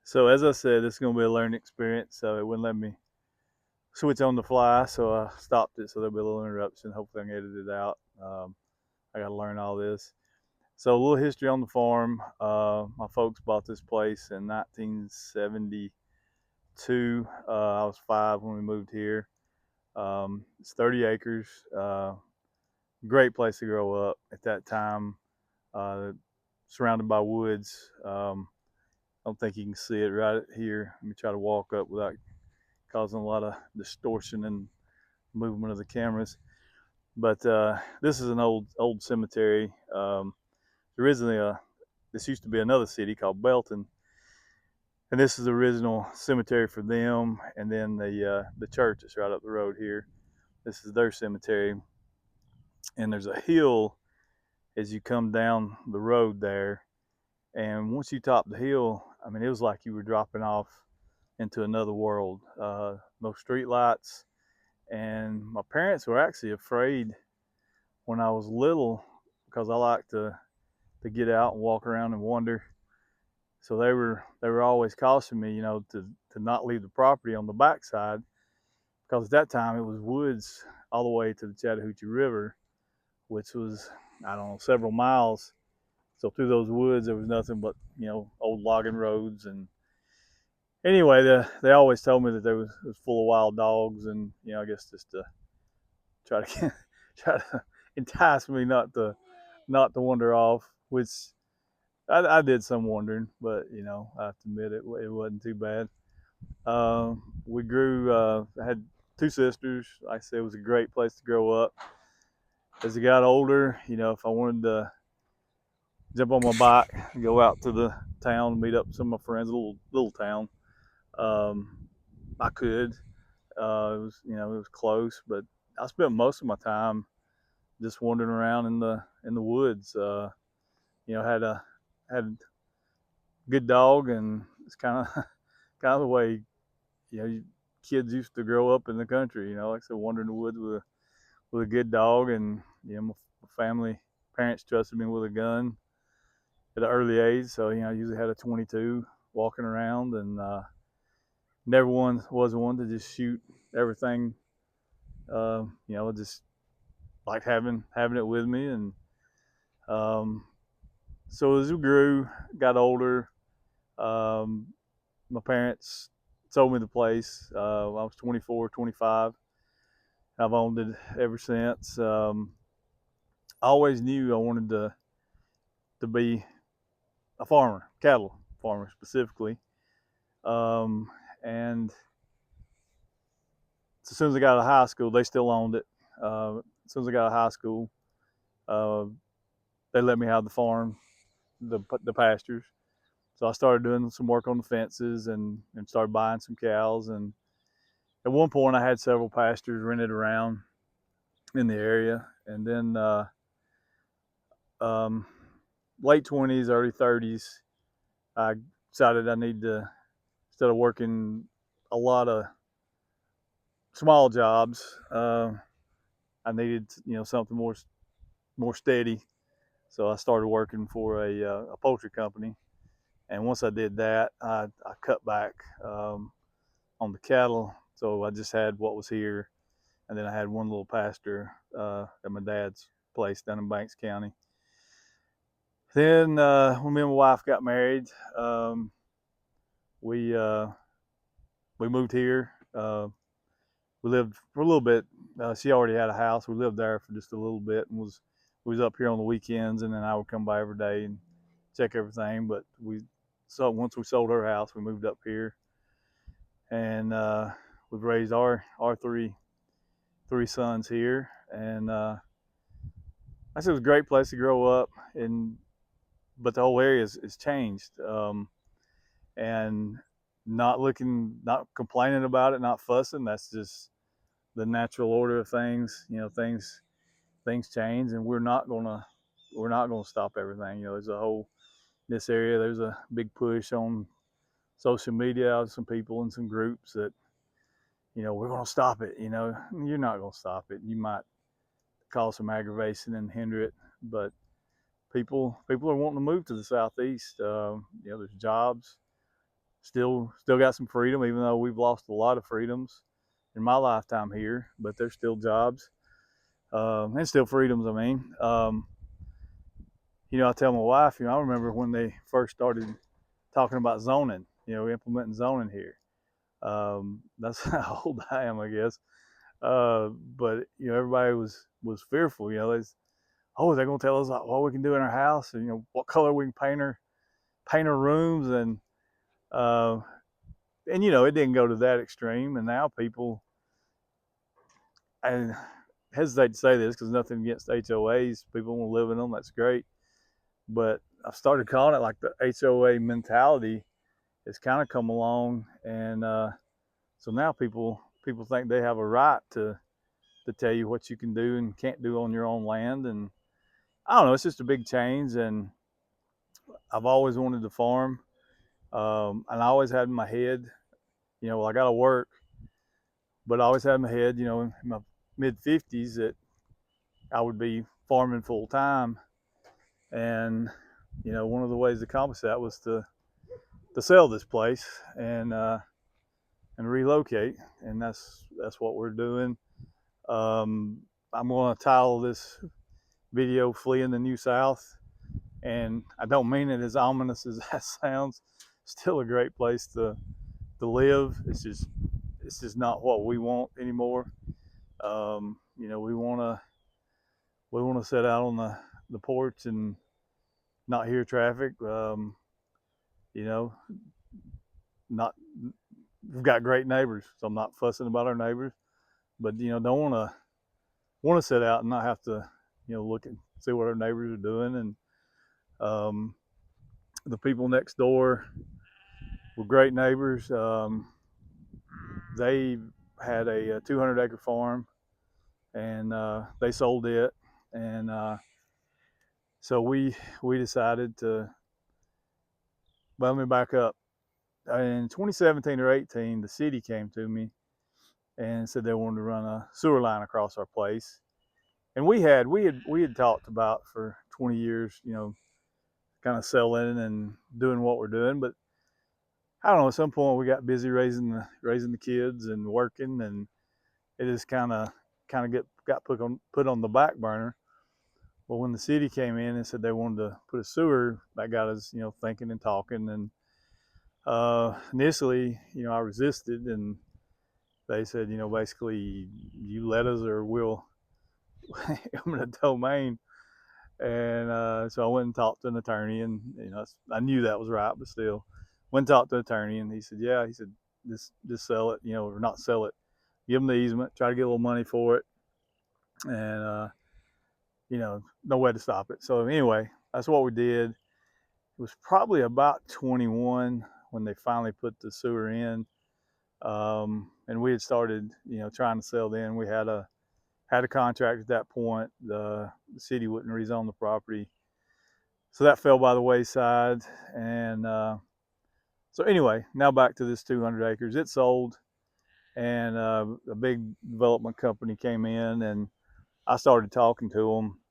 So as I said, this is going to be a learning experience, so it wouldn't let me switch on the fly, so I stopped it so there'll be a little interruption. Hopefully I can edit it out. I got to learn all this. So a little history on the farm. My folks bought this place in 1972. I was 5 when we moved here. It's 30 acres. Great place to grow up at that time. Uh, Surrounded by woods. I don't think you can see it right here. Let me try to walk up without causing a lot of distortion and movement of the cameras. But this is an old cemetery. Originally, this used to be another city called Belton, and this is the original cemetery for them. And then the church is right up the road here. This is their cemetery, and there's a hill as you come down the road there. And once you top the hill, I mean, it was like you were dropping off into another world. No street lights, and my parents were actually afraid when I was little because I liked to get out and walk around and wander. So they were always cautioning me, to not leave the property on the backside because at that time it was woods all the way to the Chattahoochee River, which was, I don't know, several miles. So through those woods there was nothing but old logging roads. And anyway, they always told me that it was full of wild dogs, and I guess just to try to try to entice me not to wander off, which I did some wandering, but I have to admit it wasn't too bad. We grew. I had 2 sisters. Like I said, it was a great place to grow up. As I got older, if I wanted to jump on my bike and go out to the town and meet up with some of my friends, a little town, um, I could. It was close, but I spent most of my time just wandering around in the woods. Had a good dog, and it's kind of the way kids used to grow up in the country. Like I said, wandering the woods with a good dog, and my family parents trusted me with a gun at an early age, so I usually had a 22 walking around, and never was one to just shoot everything. Just like having it with me. And um, so as we grew, got older, um, my parents sold me the place. I was 24, 25. I've owned it ever since. I always knew I wanted to be a farmer, cattle farmer specifically. Um, and as soon as I got out of high school, they still owned it. As soon as I got out of high school, uh, they let me have the farm, the pastures. So I started doing some work on the fences, and started buying some cows. And at one point, I had several pastures rented around in the area. And then um, late 20s, early 30s, I decided I need to, instead of working a lot of small jobs, I needed something more steady. So I started working for a poultry company. And once I did that, I cut back on the cattle. So I just had what was here, and then I had one little pasture at my dad's place down in Banks County. Then when me and my wife got married, we we moved here. We lived for a little bit. She already had a house. We lived there for just a little bit, and we was up here on the weekends, and then I would come by every day and check everything. But once we sold her house, we moved up here, and we've raised our three sons here. And I said it was a great place to grow up, but the whole area is changed. And not complaining about it, not fussing. That's just the natural order of things. Things change, and we're not gonna stop everything. There's a whole this area. There's a big push on social media out of some people and some groups that we're gonna stop it. You're not gonna stop it. You might cause some aggravation and hinder it, but people are wanting to move to the southeast. There's jobs. still got some freedom, even though we've lost a lot of freedoms in my lifetime here. But there's still jobs, and still freedoms. I mean, I tell my wife, I remember when they first started talking about zoning, implementing zoning here. That's how old I am, I guess. But everybody was fearful. Oh, they're gonna tell us what we can do in our house, and what color we can paint our rooms, uh, and it didn't go to that extreme. And now people, I hesitate to say this because nothing against HOAs. People want to live in them. That's great. But I've started calling it like the HOA mentality has kind of come along, and so now people think they have a right to tell you what you can do and can't do on your own land. And I don't know, it's just a big change. And I've always wanted to farm, and I always had in my head, well, I got to work, but I always had in my head, in my mid 50s that I would be farming full time. And one of the ways to accomplish that was to sell this place and relocate, and that's what we're doing. I'm going to title this video "Fleeing the New South," and I don't mean it as ominous as that sounds. Still a great place to live. It's just not what we want anymore. We want to sit out on the porch and not hear traffic. You know, not we've got great neighbors, so I'm not fussing about our neighbors. But don't want to sit out and not have to look and see what our neighbors are doing. And the people next door were great neighbors. They had a 200-acre farm, and they sold it. And so we decided to. Well, let me back up. In 2017 or 18, the city came to me and said they wanted to run a sewer line across our place. And we had talked about for 20 years, kind of selling and doing what we're doing. But I don't know. At some point, we got busy raising the kids and working, and it just kind of got put on the back burner. Well, when the city came in and said they wanted to put a sewer, that got us, thinking and talking. And initially, I resisted, and they said, basically, you let us or we'll eminent domain. And so I went and talked to an attorney, and I knew that was right, but still, went and talked to an attorney, and he said, yeah, he said, just sell it, or not sell it, give them the easement, try to get a little money for it, and no way to stop it. So anyway, that's what we did. It was probably about 21 when they finally put the sewer in, and we had started, trying to sell. Then we had a contract at that point. The city wouldn't rezone the property, so that fell by the wayside. And so anyway, now back to this 200 acres. It sold, and a big development company came in, and I started talking to them.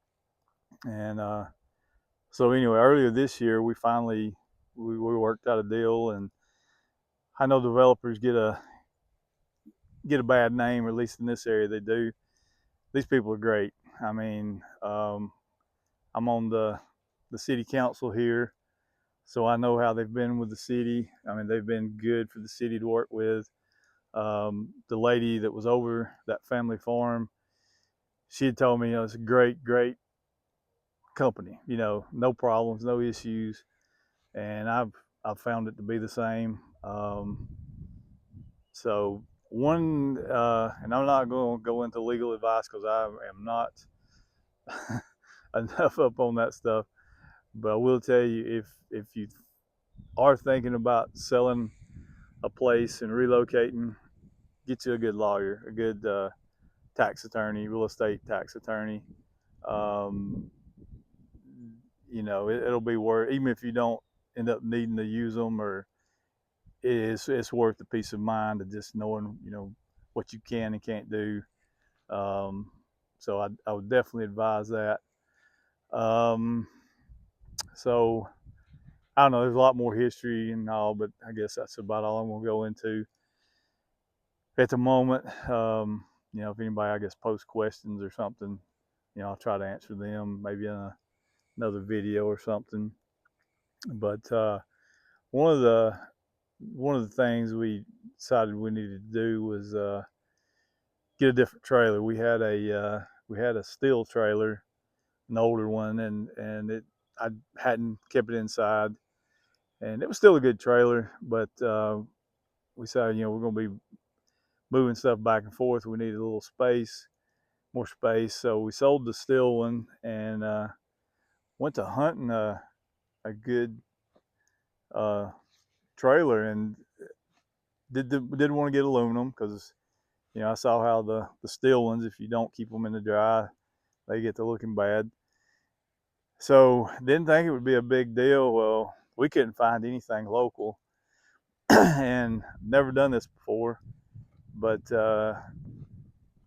And so anyway, earlier this year, we finally we worked out a deal. And I know developers get a bad name, or at least in this area they do. These people are great. I mean, I'm on the city council here, so I know how they've been with the city. I mean, they've been good for the city to work with. The lady that was over that family farm, she had told me, it's a great, great company. No problems, no issues, and I've found it to be the same. So one, and I'm not going to go into legal advice because I am not enough up on that stuff. But I will tell you, if you are thinking about selling a place and relocating, get you a good lawyer, a good tax attorney, real estate tax attorney. Um, it'll be worth, even if you don't end up needing to use them, or it's worth the peace of mind of just knowing, what you can and can't do. Um, so I would definitely advise that. So I don't know, there's a lot more history and all, but I guess that's about all I'm gonna go into at the moment. You know, if anybody, I guess, posts questions or something, you know, I'll try to answer them maybe in another video or something. But one of the one of the things we decided we needed to do was get a different trailer. We had a steel trailer, an older one, and it I hadn't kept it inside, and it was still a good trailer, but we decided, you know, we're going to be moving stuff back and forth. We needed a little space, more space, so we sold the steel one and went to hunting a good uh, trailer, and didn't want to get aluminum because, you know, I saw how the steel ones, if you don't keep them in the dry, they get to looking bad. So didn't think it would be a big deal. Well, we couldn't find anything local, and never done this before, but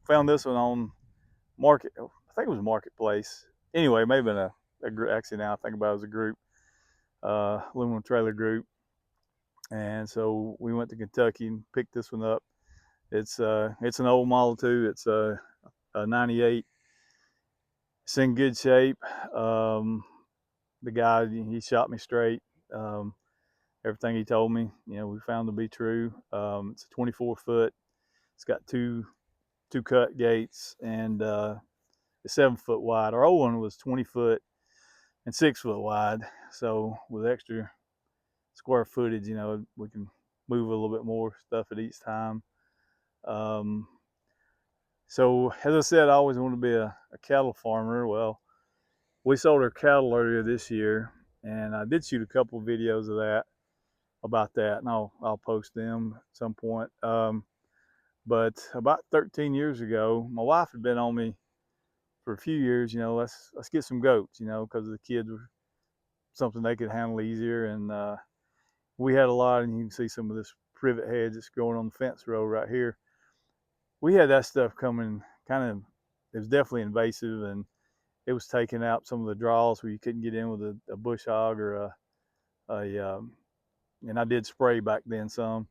found this one on Market. I think it was Marketplace. Anyway, maybe been a group. Actually, now I think about it, as a group, aluminum trailer group. And so we went to Kentucky and picked this one up. It's an old model too. It's a 98. It's in good shape. The guy, he shot me straight. Everything he told me, you know, we found to be true. It's a 24 foot. It's got two cut gates, and it's 7 foot wide. Our old one was 20 foot and 6 foot wide. So with extra square footage, you know, we can move a little bit more stuff at each time. Um, so as I said, I always wanted to be a cattle farmer. Well, we sold our cattle earlier this year, and I did shoot a couple of videos of that, about that, and I'll post them at some point. But about 13 years ago, my wife had been on me for a few years. You know, let's get some goats. You know, because the kids were something they could handle easier, and we had a lot. And you can see some of this privet hedge that's growing on the fence row right here. We had that stuff coming, kind of. It was definitely invasive, and it was taking out some of the draws where you couldn't get in with a bush hog or and I did spray back then some.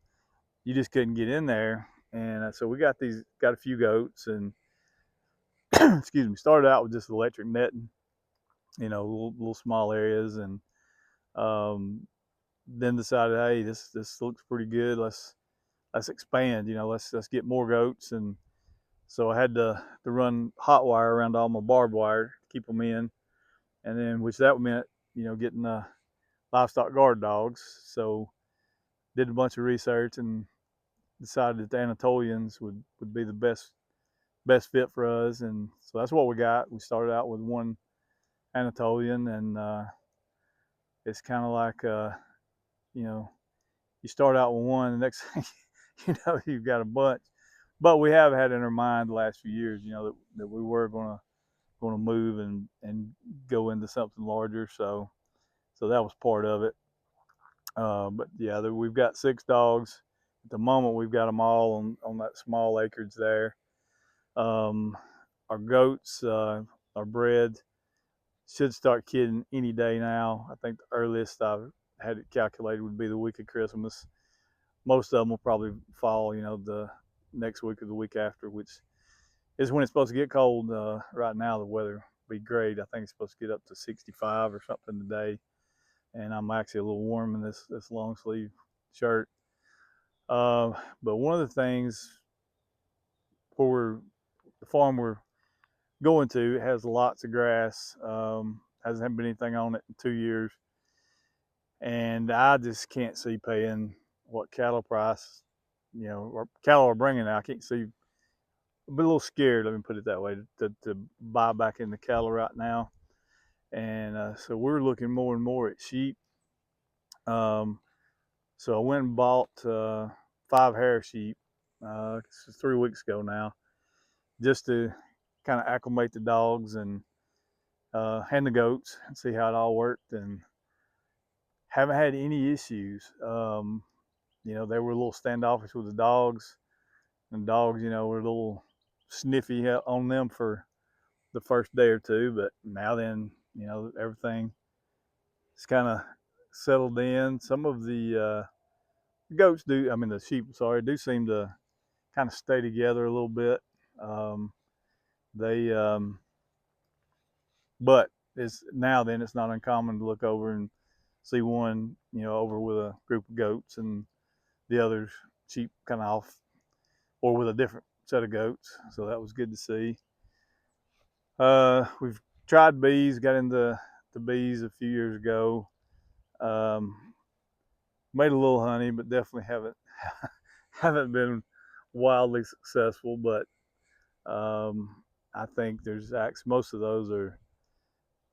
You just couldn't get in there, and so we got a few goats, and excuse me, started out with just electric netting, you know, little small areas, and um, then decided, hey, this looks pretty good. Let's expand. You know, let's get more goats, and so I had to run hot wire around all my barbed wire to keep them in, and then which that meant, you know, getting livestock guard dogs. So did a bunch of research and decided that the Anatolians would be the best fit for us, and so that's what we got. We started out with one Anatolian, and it's kind of like you know, you start out with one, the next thing you know, you've got a bunch. But we have had in our mind the last few years, you know, that we were gonna move and go into something larger. So that was part of it. But yeah, we've got 6 dogs at the moment. We've got them all on that small acreage there. Um, our goats are bred. Should start kidding any day now. I think the earliest I've had it calculated would be the week of Christmas. Most of them will probably fall, you know, the next week or the week after, which is when it's supposed to get cold. Right now, the weather will be great. I think it's supposed to get up to 65 or something today, and I'm actually a little warm in this long sleeve shirt. But one of the things for the farm we're going to, it has lots of grass. Hasn't been anything on it in 2 years, and I just can't see paying what cattle price, you know, or cattle are bringing. I can't see. I'm a little scared. Let me put it that way, to buy back in the cattle right now, and so we're looking more and more at sheep. Um, so I went and bought 5 hair sheep. This is 3 weeks ago now, just to kind of acclimate the dogs and the goats and see how it all worked, and haven't had any issues. You know, they were a little standoffish with the dogs, and dogs, you know, were a little sniffy on them for the first day or two, but now then, you know, everything is kind of settled in. Some of the goats do, I mean the sheep, sorry, do seem to kind of stay together a little bit. Um, they, but it's now then it's not uncommon to look over and see one, over with a group of goats and the others sheep kind of off or with a different set of goats. So that was good to see. We've tried bees, got into the bees a few years ago. Um, Made a little honey, but definitely haven't haven't been wildly successful. But I think there's actually most of those are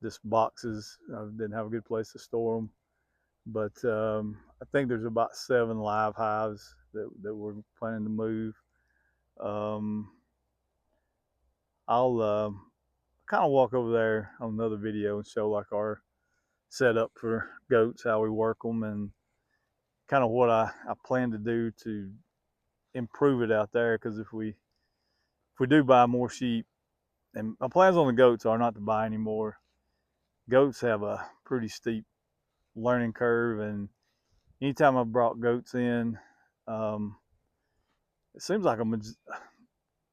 just boxes. I didn't have a good place to store them. But I think there's about 7 live hives that we're planning to move. Um, I'll kind of walk over there on another video and show like our setup for goats, how we work them, and kind of what I plan to do to improve it out there. Because if we do buy more sheep, and my plans on the goats are not to buy any more. Goats have a pretty steep learning curve, and anytime I've brought goats in, um, it seems like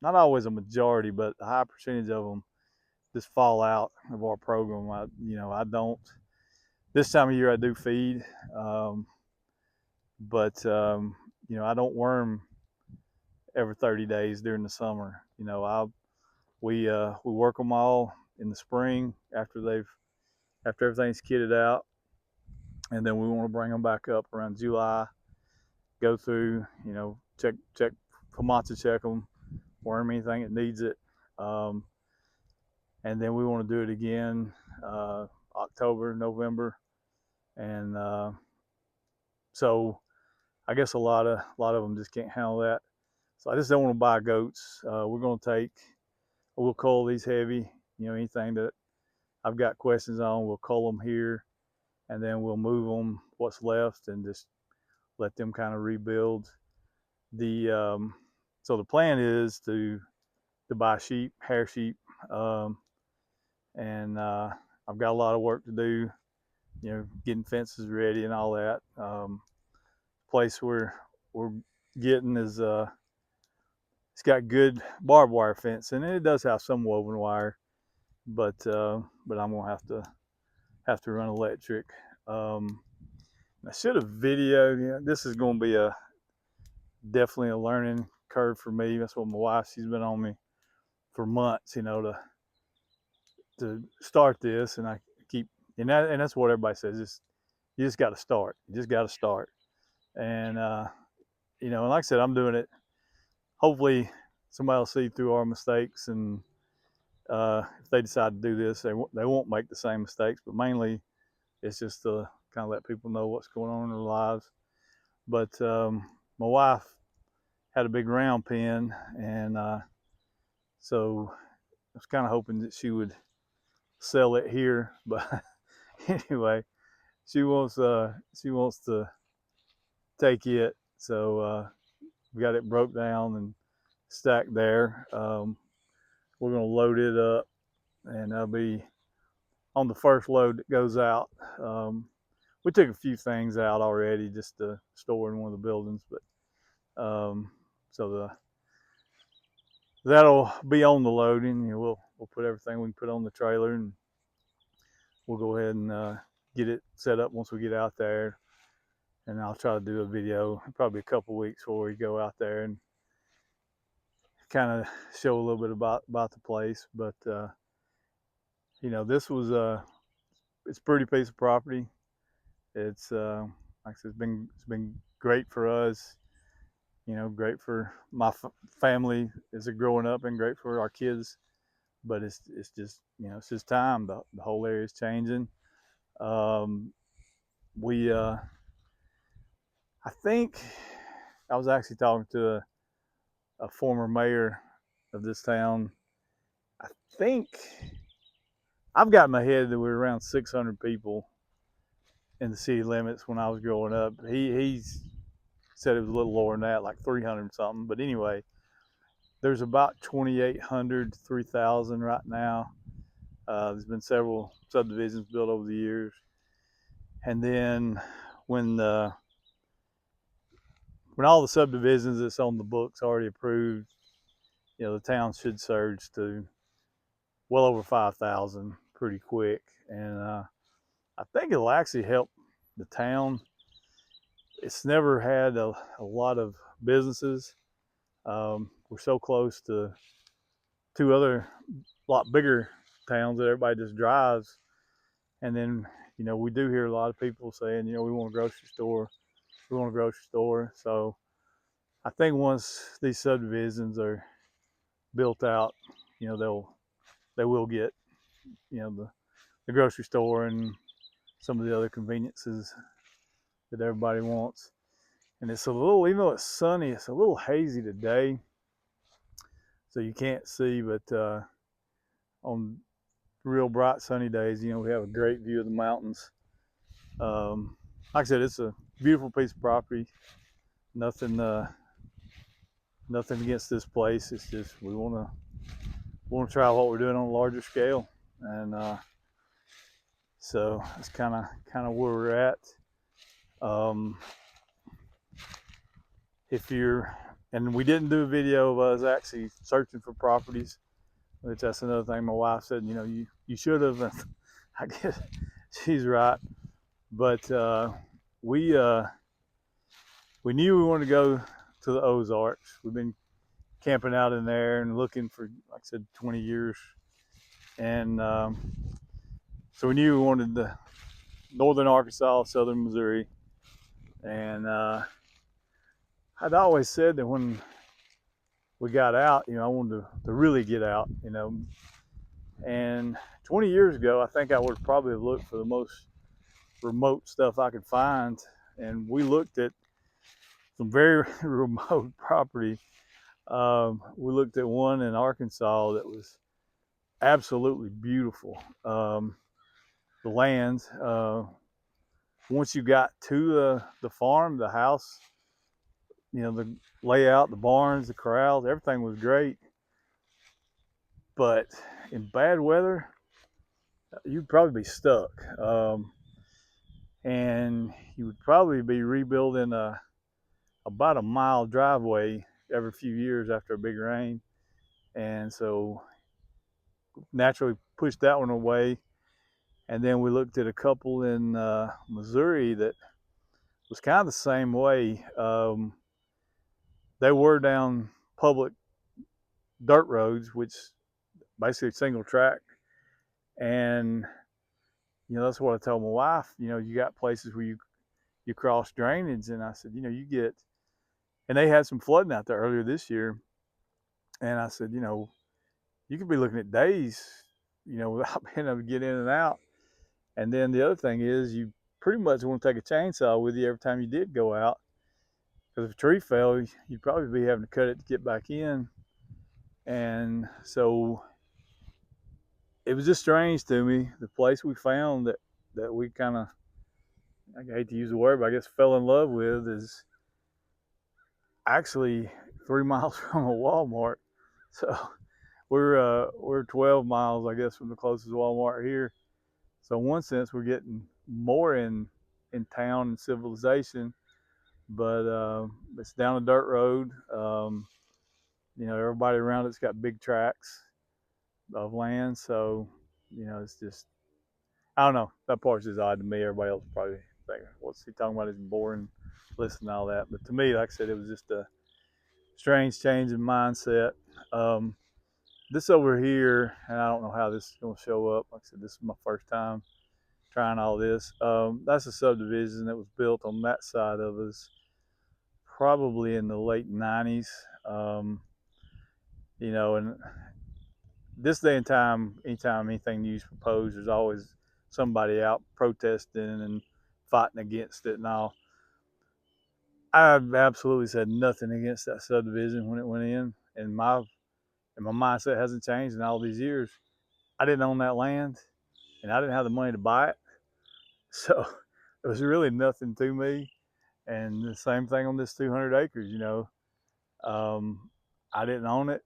not always a majority, but a high percentage of them just fall out of our program. I don't. This time of year I do feed, um, but I don't worm every 30 days during the summer. We work them all in the spring after everything's kitted out, and then we want to bring them back up around July. Go through, check Komatsu, check them, worm anything that needs it, and then we want to do it again October, November, and so I guess a lot of them just can't handle that. So I just don't want to buy goats. We're going to we'll cull these heavy. Anything that I've got questions on, we'll cull them here, and then we'll move them what's left and just let them kind of rebuild. So the plan is to buy sheep, hair sheep, um, and I've got a lot of work to do. Getting fences ready and all that. Place we're getting is it's got good barbed wire fencing, and it does have some woven wire, but I'm gonna have to run electric. Um, I should have videoed. This is gonna be definitely a learning curve for me. That's what my wife, she's been on me for months, to start this, and I keep and that's what everybody says. You just got to start. You just got to start, and and like I said, I'm doing it. Hopefully, somebody will see through our mistakes, and if they decide to do this, they won't make the same mistakes. But mainly, it's just to kind of let people know what's going on in their lives. But my wife had a big round pen, and so I was kind of hoping that she would sell it here. But anyway, she wants to take it, so we got it broke down and stacked there. We're gonna load it up, and that'll be on the first load that goes out. We took a few things out already just to store in one of the buildings, but so that'll be on the loading. We'll put everything we can put on the trailer, and we'll go ahead and get it set up once we get out there. And I'll try to do a video probably a couple weeks before we go out there and kind of show a little bit about the place. But this was it's a pretty piece of property. It's like I said, it's been great for us. Great for my family as they're growing up, and great for our kids. But it's just it's just time. The whole area is changing. We I think I was actually talking to a former mayor of this town. I think I've got in my head that we were around 600 people in the city limits when I was growing up. He's said it was a little lower than that, like 300 something. But anyway, there's about 2,800 to 3,000 right now. There's been several subdivisions built over the years, And then when all the subdivisions that's on the books already approved, the town should surge to well over 5,000 pretty quick. And I think it'll actually help the town. It's never had a lot of businesses. We're so close to two other lot bigger towns that everybody just drives. And then, we do hear a lot of people saying, we want a grocery store. We want a grocery store. So I think once these subdivisions are built out, they will get, the grocery store and some of the other conveniences that everybody wants. And it's a little, even though it's sunny, it's a little hazy today, so you can't see. But on real bright sunny days, we have a great view of the mountains. Like I said, it's a beautiful piece of property. Nothing, nothing against this place. It's just we want to try what we're doing on a larger scale, and so that's kind of where we're at. If you're, and we didn't do a video of us actually searching for properties, which that's another thing my wife said, you should have, and I guess she's right. But we knew we wanted to go to the Ozarks. We've been camping out in there and looking for, like I said, 20 years. And so we knew we wanted the northern Arkansas, southern Missouri. And I'd always said that when we got out, I wanted to really get out, And 20 years ago, I think I would probably have looked for the most remote stuff I could find. And we looked at some very remote property. We looked at one in Arkansas that was absolutely beautiful. The land, once you got to the farm, the house, the layout, the barns, the corrals, everything was great. But in bad weather, you'd probably be stuck. And you would probably be rebuilding about a mile driveway every few years after a big rain. And so naturally pushed that one away. And then we looked at a couple in Missouri that was kind of the same way. They were down public dirt roads, which basically single track. And that's what I told my wife. You got places where you cross drainage, and I said, you get, and they had some flooding out there earlier this year, and I said, you could be looking at days, without being able to get in and out. And then the other thing is, you pretty much want to take a chainsaw with you every time you did go out, because if a tree fell, you'd probably be having to cut it to get back in. And so it was just strange to me. The place we found that we kind of, I hate to use the word, but I guess fell in love with, is actually 3 miles from a Walmart. So we're 12 miles, I guess, from the closest Walmart here. So in one sense, we're getting more in town and civilization, but it's down a dirt road. Everybody around it's got big tracts of land, so it's just, I don't know. That part's just odd to me. Everybody else probably think, what's he talking about? It's boring, listening to all that. But to me, like I said, it was just a strange change in mindset. This over here, and I don't know how this is going to show up. Like I said, this is my first time trying all this. That's a subdivision that was built on that side of us probably in the late 90s. And this day and time, anytime anything new's proposed, there's always somebody out protesting and fighting against it and all. I absolutely said nothing against that subdivision when it went in, and my mindset hasn't changed in all these years. I didn't own that land, and I didn't have the money to buy it, so it was really nothing to me. And the same thing on this 200 acres. I didn't own it,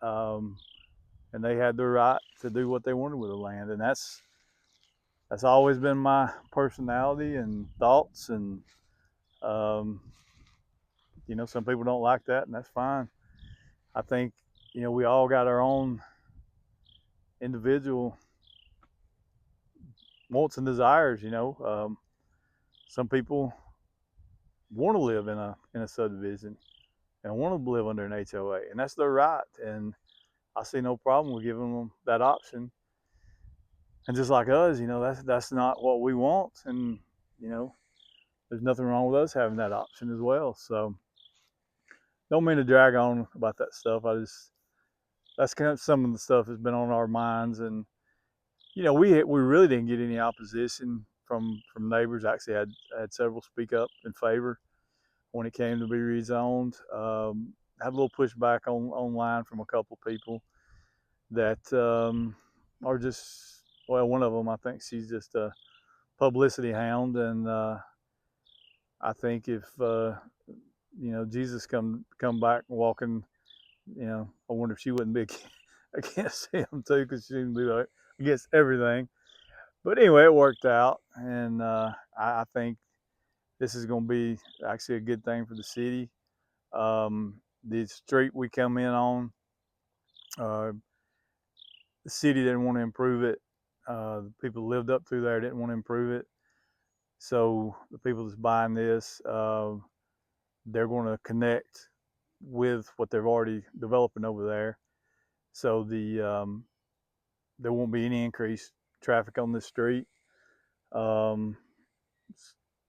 and they had the right to do what they wanted with the land, and that's that's always been my personality and thoughts. And um, some people don't like that, and that's fine. I think we all got our own individual wants and desires. Some people want to live in a subdivision and want to live under an HOA, and that's their right. And I see no problem with giving them that option. And just like us, that's not what we want, and you know, there's nothing wrong with us having that option as well. So don't mean to drag on about that stuff. That's kind of some of the stuff that's been on our minds. And we really didn't get any opposition from neighbors. Actually, had several speak up in favor when it came to be rezoned. Had a little pushback online from a couple people that are just, well, one of them, I think she's just a publicity hound. And I think if Jesus come back walking, I wonder if she wouldn't be against him too, because she didn't be like against everything. But anyway, it worked out. And I think this is going to be actually a good thing for the city. The street we come in on, uh, the city didn't want to improve it. The people who lived up through there didn't want to improve it. So the people that's buying this, they're going to connect with what they're already developing over there. So there won't be any increased traffic on this street. Um,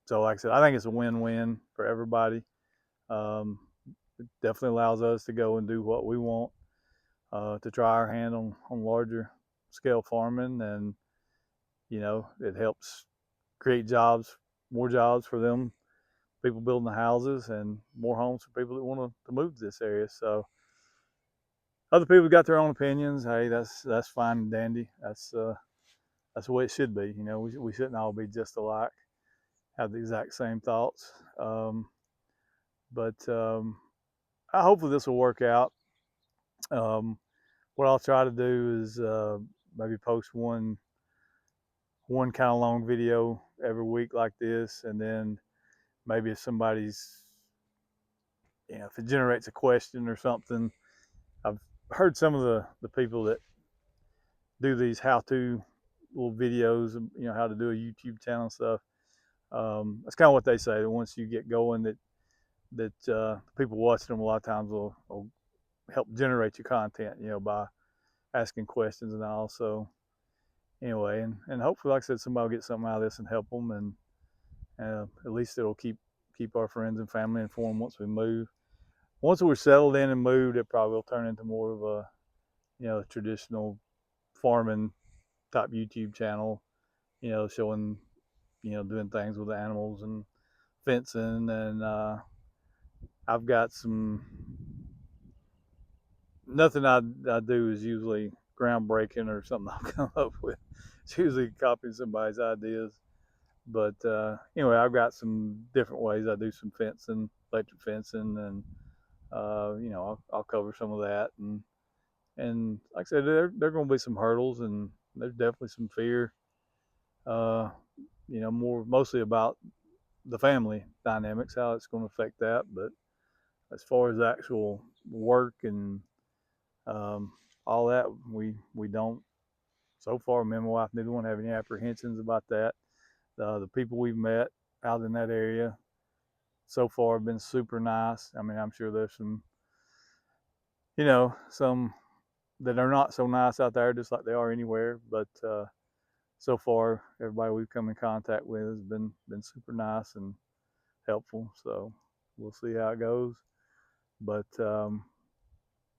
so like I said, I think it's a win-win for everybody. It definitely allows us to go and do what we want, to try our hand on larger scale farming. And it helps create jobs, more jobs for them people building the houses, and more homes for people that want to move to this area. So other people got their own opinions. Hey, that's fine and dandy. That's the way it should be. We shouldn't all be just alike, have the exact same thoughts. But hopefully this will work out. What I'll try to do is maybe post one kind of long video every week like this, and then maybe if somebody's, if it generates a question or something. I've heard some of the people that do these how-to little videos, how to do a YouTube channel and stuff. That's kind of what they say. That once you get going, that people watching them a lot of times will help generate your content, by asking questions and all. So anyway, and hopefully, like I said, somebody will get something out of this and help them, and at least it'll keep our friends and family informed once we move. Once we're settled in and moved, it probably will turn into more of a traditional farming type YouTube channel, showing, doing things with the animals and fencing. And I've got nothing I do is usually groundbreaking or something I've come up with. It's usually copying somebody's ideas. But anyway, I've got some different ways I do some fencing, electric fencing, and I'll cover some of that. And like I said, there are going to be some hurdles, and there's definitely some fear. Uh, mostly about the family dynamics, how it's going to affect that. But as far as the actual work and um, all that, we don't. So far, me and my wife neither one have any apprehensions about that. The people we've met out in that area so far have been super nice. I mean, I'm sure there's some that are not so nice out there, just like they are anywhere. But so far, everybody we've come in contact with has been super nice and helpful. So we'll see how it goes. But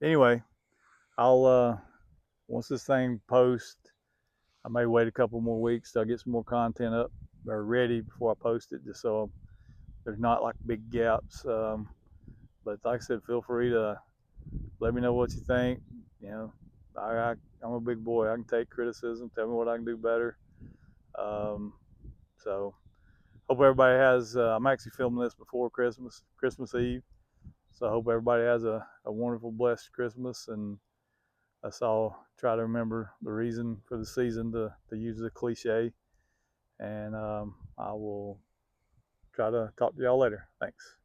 anyway, I'll once this thing posts, I may wait a couple more weeks till I get some more content up or ready before I post it, just so there's not like big gaps. But like I said, feel free to let me know what you think. I'm a big boy. I can take criticism. Tell me what I can do better. Um, so hope everybody has. I'm actually filming this before Christmas Eve. So I hope everybody has a wonderful, blessed Christmas. And let's all try to remember the reason for the season, to use the cliche. and I will try to talk to y'all later. Thanks.